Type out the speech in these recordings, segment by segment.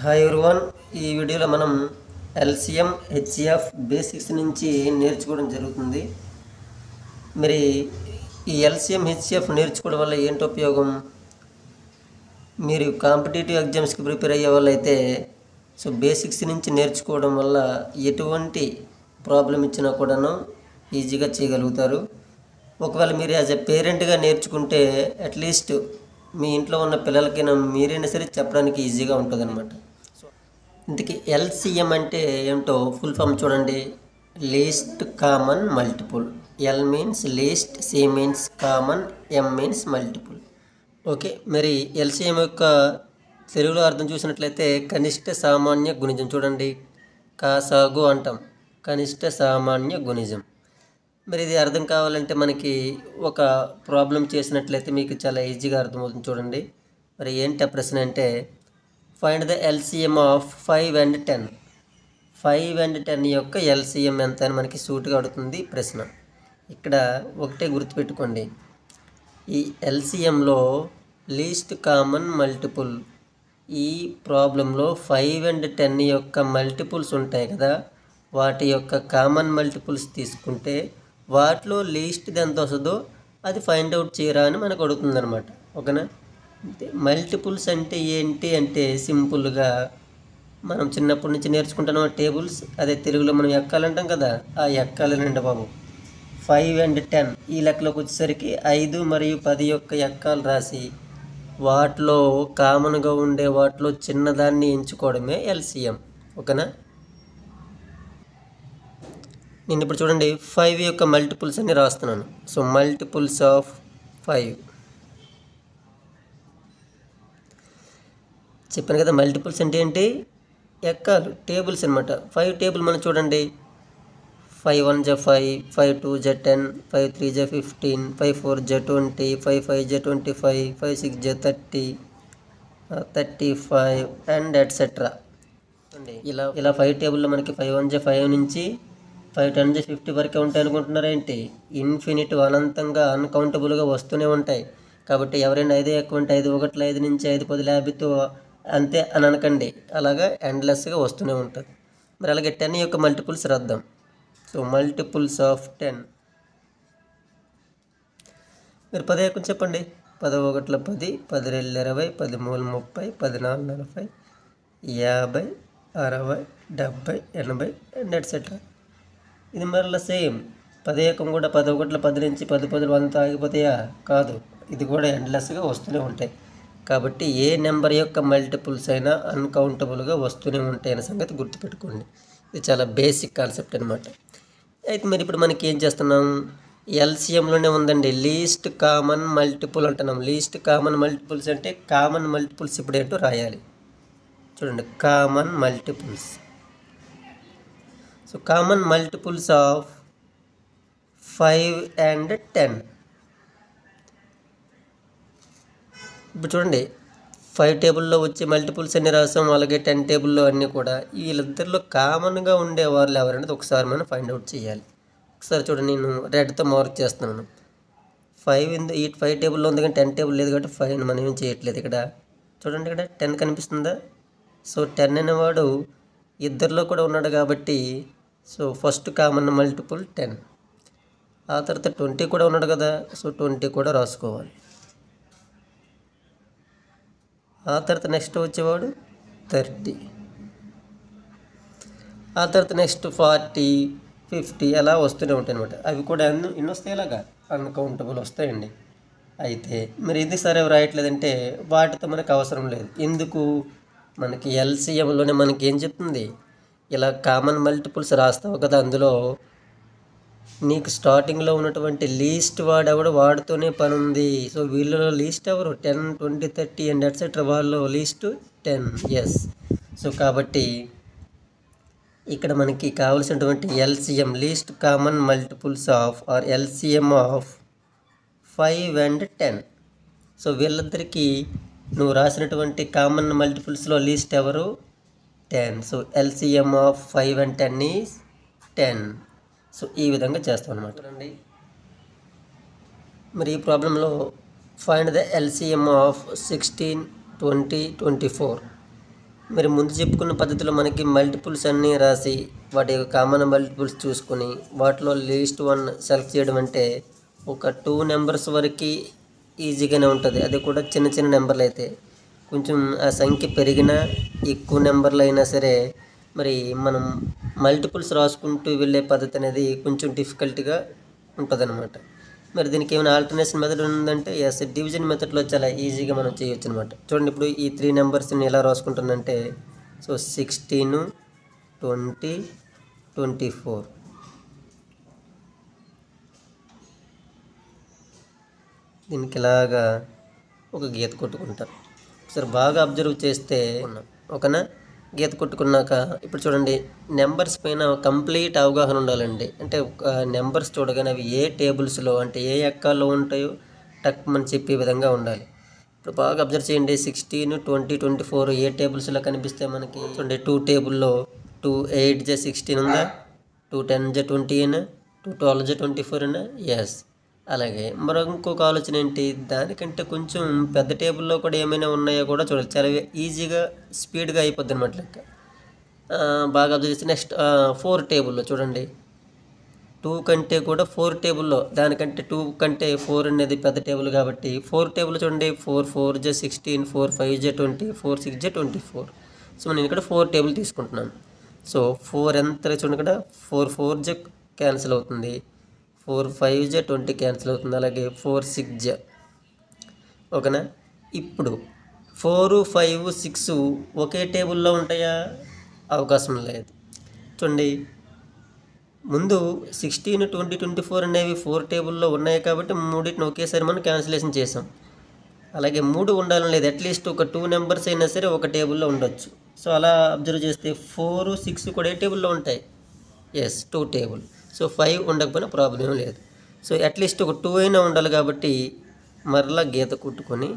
Hi everyone. ఈ వీడియోలో మనం ఎల్సిఎం హెచ్సిఎఫ్ బేసిక్స్ నుంచి నేర్చుకోవడం జరుగుతుంది. మరి ఈ ఎల్సిఎం హెచ్సిఎఫ్ నేర్చుకోవడం వల్ల ఏంటి ఉపయోగం? మీరు కాంపిటేటివ్ ఎగ్జామ్స్కి ప్రిపేర్ అయ్యే వాళ్ళైతే బేసిక్స్ నుంచి నేర్చుకోవడం వల్ల ఎటువంటి ప్రాబ్లం ఇచ్చినా కూడాను ఈజీగా చేయగలుగుతారు. ఒకవేళ మీరు యాజ్ ఎ పేరెంట్గా నేర్చుకుంటే అట్లీస్ట్ మీ ఇంట్లో ఉన్న పిల్లలకైనా మీరైనా సరే చెప్పడానికి ఈజీగా ఉంటుంది అనమాట. ఇంతకీ ఎల్సిఎం అంటే ఏంటో ఫుల్ ఫామ్ చూడండి. Least common multiple. L means least, C means common, M means multiple. Okay, మరి ఎల్సిఎం యొక్క తెలుగులో అర్థం చూసినట్లయితే కనిష్ట సామాన్య గుణిజం. చూడండి, కాసాగు అంటాం, కనిష్ట సామాన్య గుణిజం. మరి ఇది అర్థం కావాలంటే మనకి ఒక ప్రాబ్లం చేసినట్లయితే మీకు చాలా ఈజీగా అర్థమవుతుంది. చూడండి, మరి ఏంటి ఆ ప్రశ్న అంటే find the LCM of 5 and 10. 5 and 10 యొక్క ఎల్సిఎం ఎంత అని మనకి సూటుగా అడుగుతుంది ప్రశ్న. ఇక్కడ ఒకటే గుర్తుపెట్టుకోండి, ఈ ఎల్సిఎంలో లీస్ట్ కామన్ మల్టిపుల్. ఈ ప్రాబ్లంలో 5 and 10 యొక్క మల్టిపుల్స్ ఉంటాయి కదా, వాటి యొక్క కామన్ మల్టిపుల్స్ తీసుకుంటే వాటిలో లీస్ట్ది ఎంత వస్తుందో అది ఫైండ్ అవుట్ చేయరా అని మనకు అడుగుతుంది అనమాట. ఓకేనా? మల్టిపుల్స్ అంటే ఏంటి అంటే సింపుల్గా మనం చిన్నప్పటి నుంచి నేర్చుకుంటున్నాం టేబుల్స్. అదే తెలుగులో మనం ఎక్కాలంటాం కదా, ఆ ఎక్కాలనండి బాబు. 5 and 10 ఈ లెక్కలోకి వచ్చేసరికి 5 మరియు 10 యొక్క ఎక్కాలు రాసి వాటిలో కామన్గా ఉండే వాటిలో చిన్నదాన్ని ఎంచుకోవడమే ఎల్సిఎం. ఓకేనా? నేను ఇప్పుడు చూడండి 5 యొక్క మల్టిపుల్స్ అన్ని రాస్తున్నాను. సో మల్టిపుల్స్ ఆఫ్ 5 చెప్పాను కదా. మల్టిపుల్స్ అంటే ఏంటి? ఎక్కాలు, టేబుల్స్ అనమాట. 5 టేబుల్ మనం చూడండి, 5 1 జ 5, 5 2 జ 10, 5 3 జ 15, 5 4 జ 20, 5 5 జ 25, 5 6 జ 30, 35 అండ్ ఎట్సెట్రా. ఇలా 5 టేబుల్లో మనకి 5 1 జ 5 నుంచి 5 10 జ 50 వరకే ఉంటాయి అనుకుంటున్నారా ఏంటి? ఇన్ఫినిట్, అనంతంగా, అన్కౌంటబుల్గా వస్తూనే ఉంటాయి. కాబట్టి ఎవరైనా 5 ఎక్కువ అంటే 5 1 5 నుంచి 5 10 50తో అంతే అని అనకండి. అలాగా ఎండ్లెస్గా వస్తూనే ఉంటుంది. మరి అలాగే 10 యొక్క మల్టిపుల్స్ రాద్దాం. So multiples of 10. మీరు 10 ఎక్కువ చెప్పండి. 10 1 10, 10 2 20, 10 3 30, 10 4 40, 50, 60, 70, 80 అండ్ ఎట్సెట్రా. ఇది మరలా సేమ్ 10 ఏకం కూడా 10 1 10 నుంచి 10 10 100 ఆగిపోతాయా? కాదు, ఇది కూడా ఎండ్లెస్గా వస్తూనే ఉంటాయి. కాబట్టి ఏ నెంబర్ యొక్క మల్టిపుల్స్ అయినా అన్కౌంటబుల్గా వస్తూనే ఉంటాయి అనే సంగతి గుర్తుపెట్టుకోండి. ఇది చాలా బేసిక్ కాన్సెప్ట్ అనమాట. అయితే మరి ఇప్పుడు మనకి ఏం చేస్తున్నాం? ఎల్సిఎంలోనే ఉందండి లీస్ట్ కామన్ మల్టిపుల్ అంటున్నాం. లీస్ట్ కామన్ మల్టిపుల్స్ అంటే కామన్ మల్టిపుల్స్ ఇప్పుడు ఏంటో రాయాలి. చూడండి, common multiples. So common multiples of 5 and 10. ఇప్పుడు చూడండి, 5 టేబుల్లో వచ్చే మల్టిపుల్స్ అన్ని రాసాం, అలాగే 10 టేబుల్లో అన్నీ కూడా. వీళ్ళిద్దరిలో కామన్గా ఉండే వాళ్ళు ఎవరనేది ఒకసారి మనం ఫైండ్ అవుట్ చేయాలి. ఒకసారి చూడండి, నేను రెడ్తో మార్క్ చేస్తున్నాను. 5 టేబుల్లో ఉంది కానీ 10 టేబుల్ లేదు కాబట్టి 5 మనం ఏం చేయట్లేదు. ఇక్కడ చూడండి, ఇక్కడ 10 కనిపిస్తుందా? సో 10 అనేవాడు ఇద్దరిలో కూడా ఉన్నాడు కాబట్టి సో ఫస్ట్ కామన్ మల్టిపుల్ 10. ఆ తర్వాత 20 కూడా ఉన్నాడు కదా, సో 20 కూడా రాసుకోవాలి. ఆ తర్వాత నెక్స్ట్ వచ్చేవాడు 30. ఆ తర్వాత నెక్స్ట్ 40, 50 అలా వస్తూనే ఉంటాయి అనమాట. అవి కూడా ఎన్ని వస్తాయి? ఇలాగా అన్కౌంటబుల్ వస్తాయండి. అయితే మరి ఇది సరే రాయట్లేదంటే వాటితో మనకు అవసరం లేదు. ఎందుకు? మనకి ఎల్సిఎంలోనే మనకి ఏం చెప్తుంది? ఇలా కామన్ మల్టిపుల్స్ రాస్తావు కదా, అందులో నీకు స్టార్టింగ్లో ఉన్నటువంటి లీస్ట్ వాడెవడు వాడితోనే పని ఉంది. సో వీళ్ళలో లీస్ట్ ఎవరు? 10 20 30 అండ్ ఎట్సెట్రా. వాళ్ళు లీస్ట్ 10. ఎస్. సో కాబట్టి ఇక్కడ మనకి కావాల్సినటువంటి LCM least common multiples of or LCM of 5 and 10. So వీళ్ళిద్దరికీ నువ్వు రాసినటువంటి కామన్ మల్టిపుల్స్లో లీస్ట్ ఎవరు? 10. So LCM of 5 and 10 is 10. So ఈ విధంగా చేస్తాం అనమాట. చూడండి, మరి ఈ ప్రాబ్లంలో ఫైండ్ ద ఎల్సిఎం ఆఫ్ 16, 20, 24. మరి ముందు చెప్పుకున్న పద్ధతిలో మనకి మల్టిపుల్స్ అన్నీ రాసి వాటి యొక్క కామన్ మల్టిపుల్స్ చూసుకొని వాటిలో లీస్ట్ వన్ సెలెక్ట్ చేయడం అంటే ఒక 2 నెంబర్స్ వరకు ఈజీగానే ఉంటుంది. అది కూడా చిన్న చిన్న నెంబర్లు అయితే. కొంచెం ఆ సంఖ్య పెరిగినా ఎక్కువ నెంబర్లు అయినా సరే మరి మనం మల్టిపుల్స్ రాసుకుంటూ వెళ్ళే పద్ధతి అనేది కొంచెం డిఫికల్ట్గా ఉంటుందన్నమాట. మరి దీనికి ఏమైనా ఆల్టర్నేషన్ మెథడ్ ఉందంటే ఎస్, డివిజన్ మెథడ్లో చాలా ఈజీగా మనం చేయొచ్చు అనమాట. చూడండి, ఇప్పుడు ఈ 3 నెంబర్స్ని ఎలా రాసుకుంటానంటే సో 16, 20, 24. దీనికి ఇలాగా ఒక గీత కొట్టుకుంటారు. సరే, బాగా అబ్జర్వ్ చేస్తే ఓకేనా, గీత కొట్టుకున్నాక ఇప్పుడు చూడండి, నెంబర్స్ పైన కంప్లీట్ అవగాహన ఉండాలండి. అంటే నెంబర్స్ చూడగానే అవి ఏ టేబుల్స్లో అంటే ఏ ఎక్కాల్లో ఉంటాయో టక్ మనం చెప్పే విధంగా ఉండాలి. ఇప్పుడు బాగా అబ్జర్వ్ చేయండి, 16, 20, 24 ఏ టేబుల్స్లో కనిపిస్తే మనకి చూడండి, 2 టేబుల్లో 2 8 16 ఉందా, 2 10 20 అయినా, 2 12 24 అయినా. ఎస్. అలాగే మరో ఇంకొక ఆలోచన ఏంటి, దానికంటే కొంచెం పెద్ద టేబుల్లో కూడా ఏమైనా ఉన్నాయో కూడా చూడాలి. చాలా ఈజీగా స్పీడ్గా అయిపోద్ది అనమాట లెక్క. బాగా అబ్జర్వ్ చేస్తే నెక్స్ట్ 4 టేబుల్లో చూడండి, 2 కంటే కూడా 4 టేబుల్లో దానికంటే 2 కంటే 4 అనేది పెద్ద టేబుల్ కాబట్టి 4 టేబుల్ చూడండి, 4 4 జ 16, 4 5 జ 20, 4 6 జ 24. సో నేను ఇక్కడ 4 టేబుల్ తీసుకుంటున్నాను. సో 4 ఎంత చూడండి, ఇక్కడ 4 4 జ క్యాన్సిల్ అవుతుంది, 4 5 జ 20 క్యాన్సిల్ అవుతుంది, అలాగే 4 6 జ. ఓకేనా. ఇప్పుడు 4 5 6 ఒకే టేబుల్లో ఉంటాయా? అవకాశం లేదు. చూడండి, ముందు 16, 20, 24 అనేవి 4 టేబుల్లో ఉన్నాయి కాబట్టి మూడింటిని ఒకేసారి మనం క్యాన్సిలేషన్ చేసాం. అలాగే 3 ఉండాలని లేదు, అట్లీస్ట్ ఒక 2 నెంబర్స్ అయినా సరే ఒక టేబుల్లో ఉండొచ్చు. సో అలా అబ్జర్వ్ చేస్తే 4 6 కూడా ఏ టేబుల్లో ఉంటాయి? Yes, 2 table. సో 5 ఉండకపోయినా ప్రాబ్లం లేదు. సో అట్లీస్ట్ ఒక 2 అయినా ఉండాలి కాబట్టి మరలా గీత కుట్టుకొని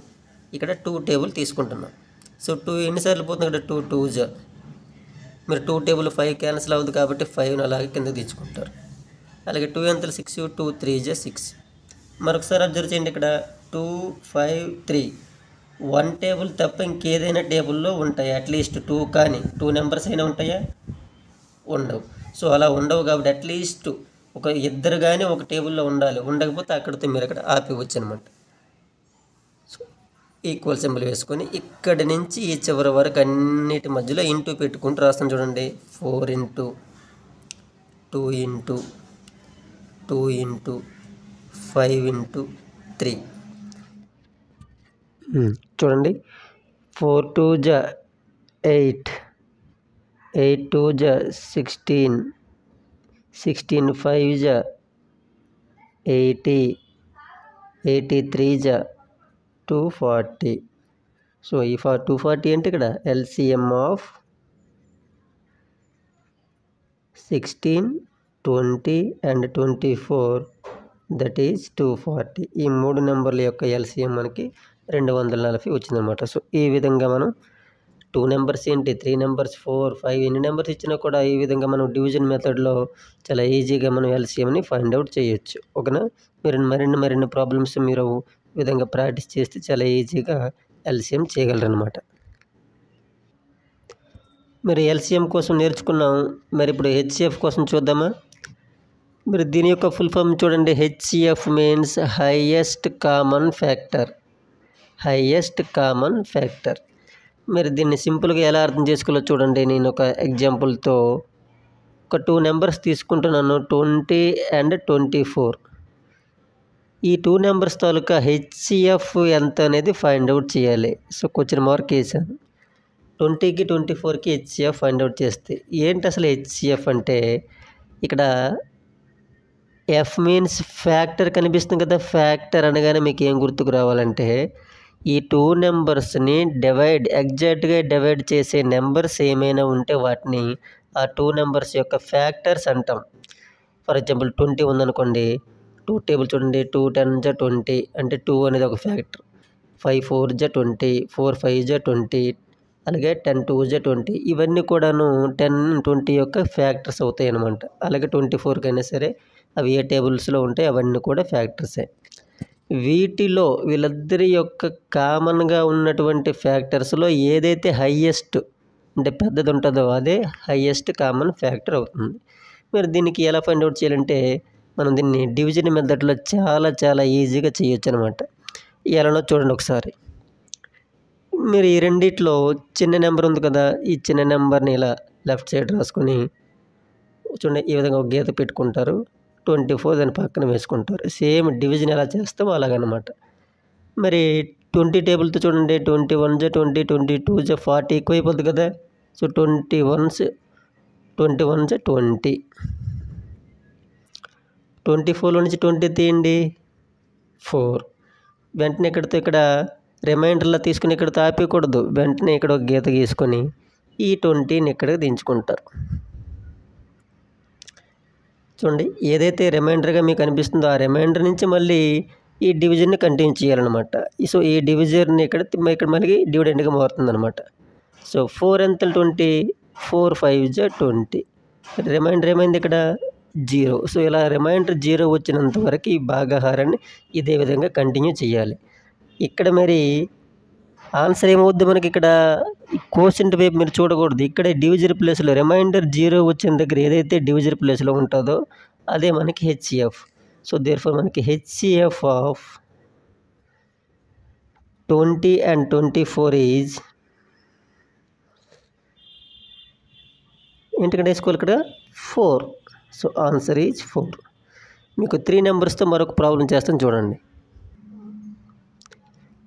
ఇక్కడ 2 టేబుల్ తీసుకుంటున్నాం. సో 2 ఎన్నిసార్లు పోతుంది? ఇక్కడ 2 2 జ, మీరు 2 టేబుల్ 5 క్యాన్సిల్ అవ్వదు కాబట్టి 5ను అలాగే కిందకి తెచ్చుకుంటారు. అలాగే 2 ఎంతలు 6, 2 3 జ 6. మరొకసారి అబ్జర్వ్ చేయండి, ఇక్కడ 2 5 3 1 టేబుల్ తప్ప ఇంకేదైనా టేబుల్లో ఉంటాయి. అట్లీస్ట్ 2 కానీ 2 నెంబర్స్ అయినా ఉంటాయా? ఉండవు. సో అలా ఉండవు కాబట్టి అట్లీస్ట్ ఒక ఇద్దరు కానీ ఒక టేబుల్లో ఉండాలి. ఉండకపోతే అక్కడితో మీరు అక్కడ ఆపివచ్చు అనమాట. సో ఈక్వల్ సింబల్ వేసుకొని ఇక్కడి నుంచి ఈ చివరి వరకు అన్నిటి మధ్యలో ఇంటూ పెట్టుకుంటూ రాస్తాను. చూడండి, 4 ఇంటూ 2 ఇంటూ 2 ఇంటూ 5 ఇంటూ 3. చూడండి, 4 2 జ 8, 8 2 జ 16, 16 5 జ 80, 83 జ 240. సో ఈ 240 అంటే ఇక్కడ LCM of 16, 20 and 24, that is 240. ఈ 3 నెంబర్ల యొక్క ఎల్సిఎం మనకి 240 వచ్చిందనమాట. సో ఈ విధంగా మనం 2 నెంబర్స్ ఏంటి, 3 నెంబర్స్, 4 5 ఎన్ని నెంబర్స్ ఇచ్చినా కూడా ఈ విధంగా మనం డివిజన్ మెథడ్లో చాలా ఈజీగా మనం ఎల్సిఎంని ఫైండ్ అవుట్ చేయొచ్చు. ఓకేనా. మీరు మరిన్ని ప్రాబ్లమ్స్ మీరు ఈ విధంగా ప్రాక్టీస్ చేస్తే చాలా ఈజీగా ఎల్సిఎం చేయగలరనమాట. మరి ఎల్సిఎం కోసం నేర్చుకున్నాం, మరి ఇప్పుడు హెచ్సిఎఫ్ కోసం చూద్దామా? మరి దీని యొక్క ఫుల్ ఫామ్ చూడండి, HCF means highest common factor. Highest common factor. మరి దీన్ని సింపుల్గా ఎలా అర్థం చేసుకోవాలో చూడండి. నేను ఒక ఎగ్జాంపుల్తో ఒక 2 నెంబర్స్ తీసుకుంటున్నాను, 20 అండ్ 24. ఈ 2 నెంబర్స్ తాలూకా హెచ్సిఎఫ్ ఎంత అనేది ఫైండ్ అవుట్ చేయాలి. సో క్వశ్చన్ మార్క్ వేసాను. 20కి 24కి హెచ్సిఎఫ్ ఫైండ్ అవుట్ చేస్తే ఏంటి అసలు హెచ్సిఎఫ్ అంటే, ఇక్కడ ఎఫ్ మీన్స్ ఫ్యాక్టర్ కనిపిస్తుంది కదా. ఫ్యాక్టర్ అనగానే మీకు ఏం గుర్తుకు రావాలంటే ఈ 2 నెంబర్స్ని ఎగ్జాక్ట్గా డివైడ్ చేసే నెంబర్స్ ఏమైనా ఉంటే వాటిని ఆ 2 నెంబర్స్ యొక్క ఫ్యాక్టర్స్ అంటాం. ఫర్ ఎగ్జాంపుల్ 20 ఉందనుకోండి, 2 టేబుల్ చూడండి, 2 10 జ 20 అంటే 2 అనేది ఒక ఫ్యాక్టర్, 5 4 జ 20, 4 5 జ 20, అలాగే 10 2 జ 20. ఇవన్నీ కూడాను 10 20 యొక్క ఫ్యాక్టర్స్ అవుతాయి అన్నమాట. అలాగే 24కి అయినా సరే అవి ఏ టేబుల్స్లో ఉంటాయి అవన్నీ కూడా ఫ్యాక్టర్సే. వీటిలో వీళ్ళిద్దరి యొక్క కామన్గా ఉన్నటువంటి ఫ్యాక్టర్స్లో ఏదైతే హైయెస్ట్ అంటే పెద్దది ఉంటుందో అదే హైయెస్ట్ కామన్ ఫ్యాక్టర్ అవుతుంది. మరి దీనికి ఎలా ఫైండ్ అవుట్ చేయాలంటే మనం దీన్ని డివిజన్ మెథడ్లో చాలా ఈజీగా చేయొచ్చు అనమాట. ఎలానో చూడండి ఒకసారి. మీరు ఈ రెండిట్లో చిన్న నెంబర్ ఉంది కదా, ఈ చిన్న నెంబర్ని ఇలా లెఫ్ట్ సైడ్ రాసుకొని చూడండి ఈ విధంగా ఒక గీత పెట్టుకుంటారు. 24 దాని పక్కన వేసుకుంటారు. సేమ్ డివిజన్ ఎలా చేస్తామో అలాగనమాట. మరి 20 టేబుల్తో చూడండి, 21 జా 20, 22 జా 40 ఎక్కువ అయిపోద్ది కదా. సో 21 జా 20, 24లో నుంచి 20 తీయండి 4. వెంటనే ఇక్కడితో ఇక్కడ రిమైండర్లో తీసుకుని ఇక్కడ ఆపేయకూడదు. వెంటనే ఇక్కడ ఒక గీత గీసుకొని ఈ 20ని ఇక్కడికి దించుకుంటారు. చూడండి ఏదైతే రిమైండర్గా మీకు అనిపిస్తుందో ఆ రిమైండర్ నుంచి మళ్ళీ ఈ డివిజన్ని కంటిన్యూ చేయాలన్నమాట. సో ఈ డివిజన్ని ఇక్కడ మళ్ళీ డివిడెండ్గా మారుతుంది అనమాట. సో 4 ఎంతలు 20, 4 5 జా 20. రిమైండర్ ఏమైంది ఇక్కడ 0. సో ఇలా రిమైండర్ 0 వచ్చినంత వరకు ఈ భాగాహారాన్ని ఇదే విధంగా కంటిన్యూ చేయాలి. ఇక్కడ మరి ఆన్సర్ ఏమవుద్ది మనకి ఇక్కడ కోషెంట్ వైపు మీరు చూడకూడదు. ఇక్కడే డివిజర్ ప్లేస్లో రిమైండర్ 0 వచ్చిన దగ్గర ఏదైతే డివిజర్ ప్లేస్లో ఉంటుందో అదే మనకి హెచ్సిఎఫ్. సో దేర్ఫోర్ మనకి హెచ్సిఎఫ్ ఆఫ్ 20 and 24 ఈజ్ ఏంటంటే వేసుకోవాలి ఇక్కడ 4. So answer is 4. మీకు 3 నెంబర్స్తో మరొక ప్రాబ్లం చేస్తాను చూడండి.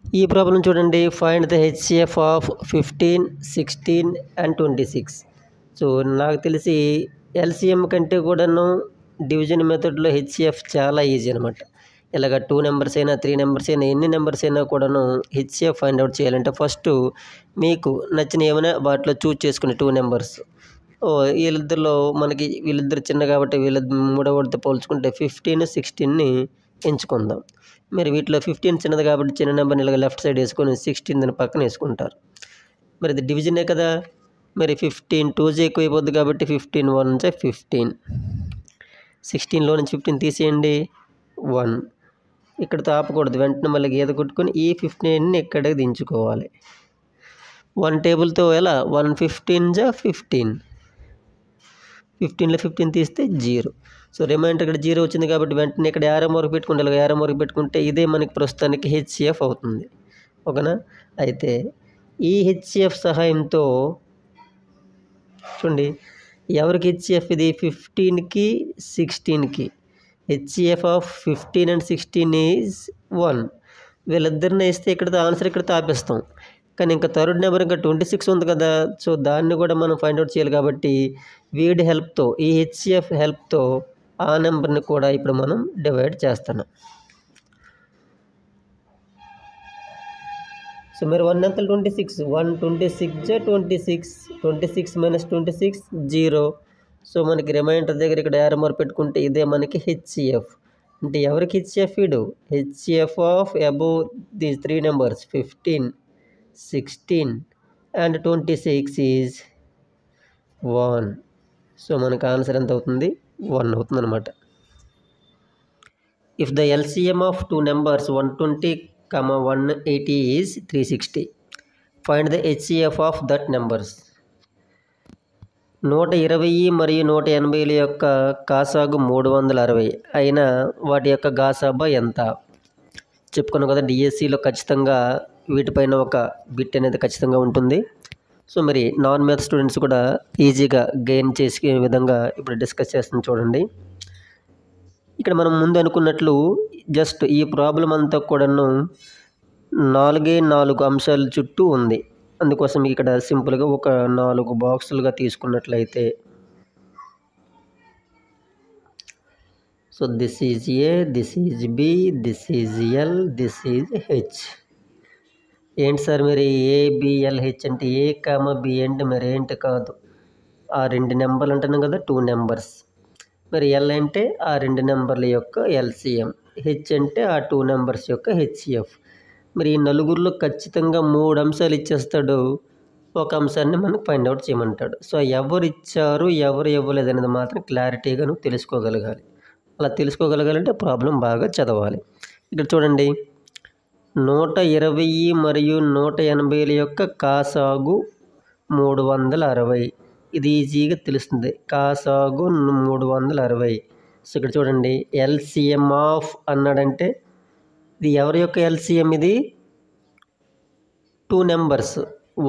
ఈ ప్రాబ్లం చూడండి. Find the HCF of 15, 16 and 26. So నాకు తెలిసి ఎల్సిఎం కంటే కూడాను డివిజన్ మెథడ్లో హెచ్సిఎఫ్ చాలా ఈజీ అనమాట. ఇలాగ 2 నెంబర్స్ అయినా 3 నెంబర్స్ అయినా ఎన్ని నెంబర్స్ అయినా కూడాను హెచ్సిఎఫ్ ఫైండ్ అవుట్ చేయాలంటే ఫస్ట్ మీకు నచ్చిన ఏమైనా వాటిలో చూజ్ చేసుకుని 2 నెంబర్స్. వీళ్ళిద్దరిలో మనకి వీళ్ళిద్దరు చిన్న కాబట్టి మూడవడితో పోల్చుకుంటే 15, 16ని ఎంచుకుందాం. మరి వీటిలో 15 చిన్నది కాబట్టి చిన్న నెంబర్ని ఇలాగ లెఫ్ట్ సైడ్ వేసుకొని 16 దాని పక్కన వేసుకుంటారు. మరి ఇది డివిజనే కదా. మరి 15 2 జా ఎక్కువ అయిపోద్ది కాబట్టి 15 1 జా 15. 16లో నుంచి 15 తీసేయండి 1. ఇక్కడతో ఆపకూడదు. వెంటనే మళ్ళీ గీత కొట్టుకొని ఈ 15ని ఇక్కడికి దించుకోవాలి. 1 టేబుల్తో ఎలా 115 జా 15. 15లో 15 తీస్తే 0. సో రిమైండర్ ఇక్కడ 0 వచ్చింది కాబట్టి వెంటనే ఇక్కడ యారో మార్క్ పెట్టుకుంటే ఇలాగ యారో మార్క్ పెట్టుకుంటే ఇదే మనకి ప్రస్తుతానికి హెచ్సిఎఫ్ అవుతుంది. ఓకేనా. అయితే ఈ హెచ్సిఎఫ్ సహాయంతో చూడండి ఎవరికి హెచ్సిఎఫ్ ఇది 15కి 16కి. HCF of 15 and 16 is 1. వీళ్ళిద్దరిని వేస్తే ఇక్కడతో ఆన్సర్ ఇక్కడతో ఆపేస్తాం. కానీ ఇంకా థర్డ్ నెంబర్ ఇంకా 26 ఉంది కదా. సో దాన్ని కూడా మనం ఫైండ్ అవుట్ చేయాలి కాబట్టి వీడి హెల్ప్తో ఈ హెచ్సిఎఫ్ హెల్ప్తో ఆ నెంబర్ని కూడా ఇప్పుడు మనం డివైడ్ చేస్తున్నాం. సో మరి 1 ఎంతలు 26. 1 26 జా 26. 26 - 26 0. సో మనకి రిమైండర్ దగ్గర ఇక్కడ యారో మార్క్ పెట్టుకుంటే ఇదే మనకి హెచ్సిఎఫ్. అంటే ఎవరికి హెచ్సిఎఫ్ వీడు HCF of above these 3 numbers 15, 16 and 26 is 1. So మనకు ఆన్సర్ ఎంత అవుతుంది 1 అవుతుంది అనమాట. If the LCM of 2 numbers 120, 180 is 360. Find the HCF of that numbers. 120 మరియు 180ల యొక్క కాసాగు 360 అయినా వాటి యొక్క గాసాబా ఎంత చెప్పుకున్నాం కదా. డిఎస్సిలో ఖచ్చితంగా వీటిపైన ఒక బిట్ అనేది ఖచ్చితంగా ఉంటుంది. సో మరి నాన్ మ్యాథ్స్ స్టూడెంట్స్ కూడా ఈజీగా గెయిన్ చేసే విధంగా ఇప్పుడు డిస్కస్ చేస్తుంది చూడండి. ఇక్కడ మనం ముందు అనుకున్నట్లు జస్ట్ ఈ ప్రాబ్లం అంతా కూడాను 4 అంశాల చుట్టూ ఉంది. అందుకోసం ఇక్కడ సింపుల్గా ఒక 4 బాక్సులుగా తీసుకున్నట్లయితే so this is A, this is B, this is L, this is H. ఏంటి సార్ మరి ఏబిఎల్హెచ్ అంటే ఏ కామ బి అంటే మరి ఏంటి కాదు, ఆ 2 నెంబర్లు అంటున్నాం కదా 2 నెంబర్స్. మరి ఎల్ అంటే ఆ 2 నెంబర్ల యొక్క ఎల్సిఎం, హెచ్ అంటే ఆ 2 నెంబర్స్ యొక్క హెచ్సిఎఫ్. మరి ఈ నలుగురిలో ఖచ్చితంగా 3 అంశాలు ఇచ్చేస్తాడు, ఒక అంశాన్ని మనకు ఫైండ్ అవుట్ చేయమంటాడు. సో ఎవరు ఇచ్చారు ఎవరు ఇవ్వలేదు అనేది మాత్రం క్లారిటీగా నువ్వు తెలుసుకోగలగాలి. అలా తెలుసుకోగలగాలంటే ప్రాబ్లం బాగా చదవాలి. ఇక్కడ చూడండి 120 మరియు 180ల యొక్క కాసాగు 360. ఇది ఈజీగా తెలుస్తుంది. కాసాగు 360. సో ఇక్కడ చూడండి, ఎల్సిఎం ఆఫ్ అన్నాడంటే ఇది ఎవరి యొక్క ఎల్సిఎం? ఇది 2 నెంబర్స్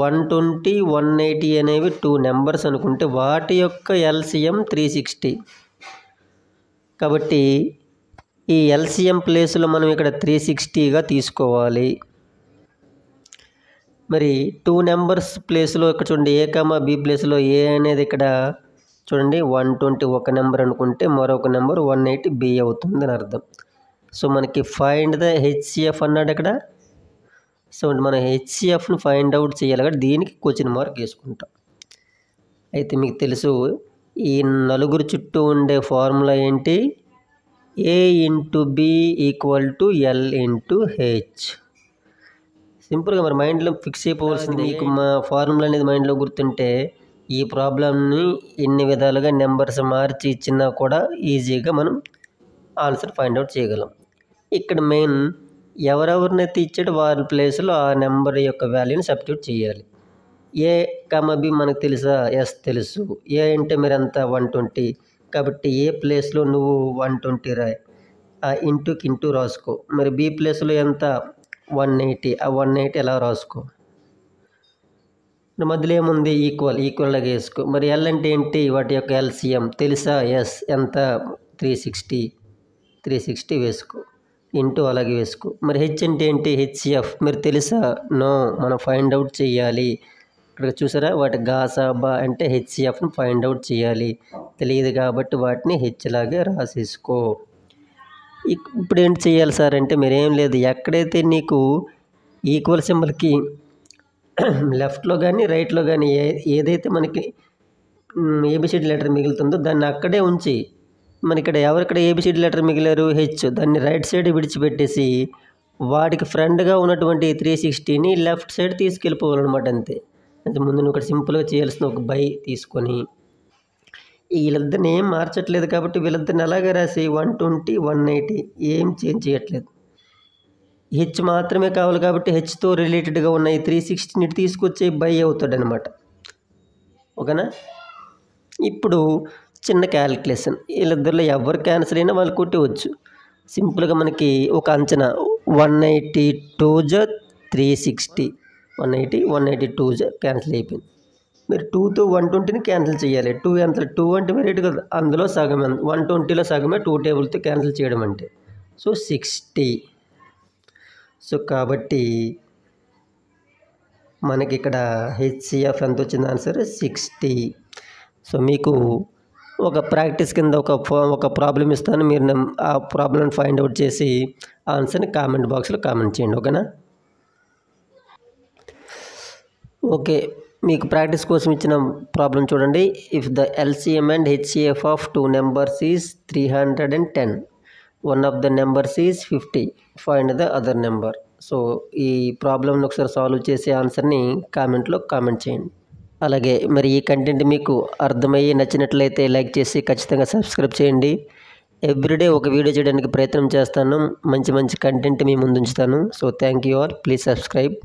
120, 180 అనేవి 2 నెంబర్స్ అనుకుంటే వాటి యొక్క ఎల్సిఎం 360. కాబట్టి ఈ ఎల్సిఎం ప్లేస్లో మనం ఇక్కడ 360గా తీసుకోవాలి. మరి 2 నెంబర్స్ ప్లేస్లో ఇక్కడ చూడండి, ఏ కామా బి ప్లేస్లో ఏ అనేది ఇక్కడ చూడండి 120 ఒక నెంబర్ అనుకుంటే మరొక నెంబర్ 180 బి అవుతుంది అని అర్థం. సో మనకి ఫైండ్ ద హెచ్సిఎఫ్ అన్నాడు ఇక్కడ. సో మనం హెచ్సిఎఫ్ను ఫైండ్ అవుట్ చేయాలి కాబట్టి దీనికి క్వశ్చన్ మార్క్ వేసుకుంటాం. అయితే మీకు తెలుసు ఈ నలుగురు చుట్టూ ఉండే ఫార్ములా ఏంటి? A into B equal to L into H. సింపుల్గా మరి మైండ్లో ఫిక్స్ అయిపోవాల్సింది. మీకు మా ఫార్ములా అనేది మైండ్లో గుర్తుంటే ఈ ప్రాబ్లమ్ని ఎన్ని విధాలుగా నెంబర్స్ మార్చి ఇచ్చినా కూడా ఈజీగా మనం ఆన్సర్ ఫైండ్ అవుట్ చేయగలం. ఇక్కడ మెయిన్ ఎవరెవరినైతే ఇచ్చాడో వారి ప్లేస్లో ఆ నెంబర్ యొక్క వాల్యూని సబ్స్టిట్యూట్ చేయాలి. ఏ కామా బి మనకు తెలుసా? ఎస్ తెలుసు. ఏ అంటే మీరు ఎంత 120, కాబట్టి ఏ ప్లేస్లో నువ్వు 120 రాయి, ఆ ఇంటూకి ఇంటూ రాసుకో. మరి బి ప్లేస్లో ఎంత? 180, ఆ 180 ఎలా రాసుకో. మధ్యలో ఏముంది? ఈక్వల్గా వేసుకో. మరి ఎల్ అంటే ఏంటి? వాటి యొక్క ఎల్సిఎం తెలుసా? ఎస్ ఎంత? 360 వేసుకో, ఇంటూ అలాగే వేసుకో. మరి హెచ్ అంటే ఏంటి? హెచ్సిఎఫ్ మీరు తెలుసా? నో, మనం ఫైండ్ అవుట్ చేయాలి. ఇక్కడ చూసారా, వాటి గాసాబా అంటే హెచ్సిఎఫ్ని ఫైండ్ అవుట్ చేయాలి. తెలియదు కాబట్టి వాటిని హెచ్ లాగే రాసేసుకో. ఇప్పుడు ఏంటి చేయాలి సార్ అంటే మీరేం లేదు, ఎక్కడైతే నీకు ఈక్వల్ సింబల్కి లెఫ్ట్లో కానీ రైట్లో కానీ ఏదైతే మనకి ఏబిసిడి లెటర్ మిగులుతుందో దాన్ని అక్కడే ఉంచి, మన ఇక్కడ ఎవరిక్కడ ఏబిసిడి లెటర్ మిగిలారు? హెచ్. దాన్ని రైట్ సైడ్ విడిచిపెట్టేసి వాడికి ఫ్రంట్గా ఉన్నటువంటి 360ని లెఫ్ట్ సైడ్ తీసుకెళ్ళిపోవాలన్నమాట. అంతే. అంటే ముందు నువ్వు ఇక్కడ సింపుల్గా చేయాల్సిన ఒక బై తీసుకొని వీళ్ళిద్దరిని ఏం మార్చట్లేదు కాబట్టి వీళ్ళిద్దరిని అలాగే రాసి 120, 180 ఏం చేంజ్ చేయట్లేదు. హెచ్ మాత్రమే కావాలి కాబట్టి హెచ్తో రిలేటెడ్గా ఉన్న ఈ 360ని తీసుకొచ్చి బై అవుతాడు అనమాట. ఓకేనా? ఇప్పుడు చిన్న క్యాలిక్యులేషన్, వీళ్ళిద్దరిలో ఎవరు క్యాన్సిల్ అయినా వాళ్ళు కొట్టవచ్చు. సింపుల్గా మనకి ఒక అంచనా 182 360, 180, 182 క్యాన్సిల్ అయిపోయింది. మీరు 2తో 120ని క్యాన్సిల్ చేయాలి. 2 ఎంత? 2 అంటే వెరైటీ కదా, అందులో సగమే, 120లో సగమే 2 టేబుల్తో క్యాన్సిల్ చేయడం అంటే. సో 60. సో కాబట్టి మనకి ఇక్కడ హెచ్సిఎఫ్ ఎంత వచ్చింది? ఆన్సర్ 60. సో మీకు ఒక ప్రాక్టీస్ కింద ఒక ప్రాబ్లం ఇస్తాను, మీరు ఆ ప్రాబ్లమ్ని ఫైండ్ అవుట్ చేసి ఆన్సర్ని కామెంట్ బాక్స్లో కామెంట్ చేయండి. ఓకేనా? ఓకే, మీకు ప్రాక్టీస్ కోసం ఇచ్చిన ప్రాబ్లం చూడండి. If the LCM and HCF of 2 numbers is 310, one of the numbers is 50, find the other number. So ఈ ప్రాబ్లమ్ని ఒకసారి సాల్వ్ చేసి ఆన్సర్ని కామెంట్లో కామెంట్ చేయండి. అలాగే మరి ఈ కంటెంట్ మీకు అర్థమయ్యి నచ్చినట్లయితే లైక్ చేసి ఖచ్చితంగా సబ్స్క్రైబ్ చేయండి. ఎవ్రీడే ఒక వీడియో చేయడానికి ప్రయత్నం చేస్తాను. మంచి కంటెంట్ మీ ముందు ఉంచుతాను. So thank you all. Please subscribe.